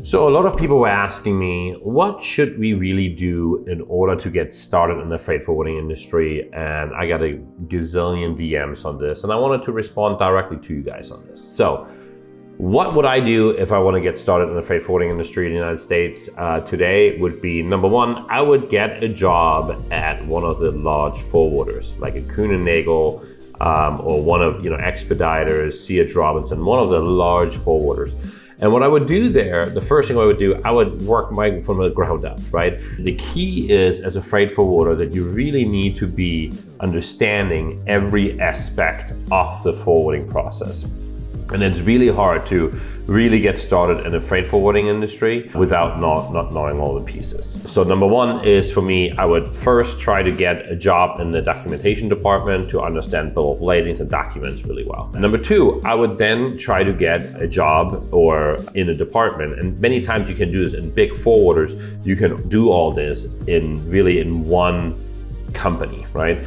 So a lot of people were asking me, what should we really do in order to get started in the freight forwarding industry? And I got a gazillion DMs on this, and I wanted to respond directly to you guys on this. So what would I do if I want to get started in the freight forwarding industry in the United States today would be, number one, I would get a job at one of the large forwarders, like a Kuhn & Nagel, or one of Expeditors, C.H. Robinson, one of the large forwarders. And what I would do there, the first thing I would do, I would work from the ground up, right? The key is, as a freight forwarder, that you really need to be understanding every aspect of the forwarding process. And it's really hard to really get started in the freight forwarding industry without not knowing all the pieces. So number one is, for me, I would first try to get a job in the documentation department to understand bill of ladings and documents really well. Number two, I would then try to get a job or in a department. And many times you can do this in big forwarders. You can do all this in one company, right?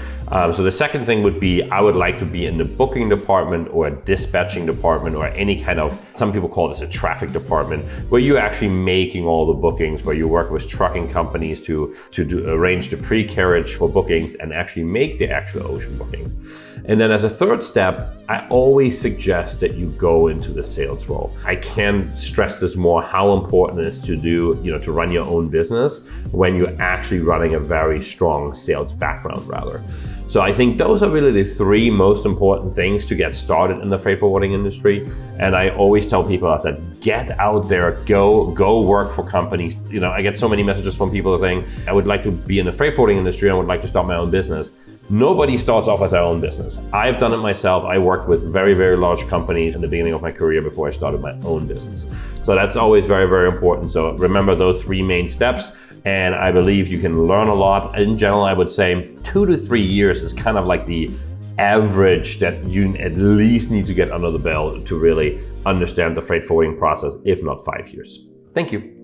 So the second thing would be, I would like to be in the booking department or a dispatching department or any kind of, some people call this a traffic department, where you're actually making all the bookings, where you work with trucking companies to arrange the pre-carriage for bookings and actually make the actual ocean bookings. And then as a third step, I always suggest that you go into the sales role. I can't stress this more, how important it is to to run your own business when you're actually running a very strong sales background, rather. So I think those are really the three most important things to get started in the freight forwarding industry. And I always tell people that get out there, go work for companies. I get so many messages from people saying, I would like to be in the freight forwarding industry, I would like to start my own business. Nobody starts off with their own business. I've done it myself. I worked with very, very large companies in the beginning of my career before I started my own business. So that's always very, very important. So remember those three main steps, and I believe you can learn a lot. In general, I would say 2 to 3 years is kind of like the average that you at least need to get under the belt to really understand the freight forwarding process, if not 5 years. Thank you.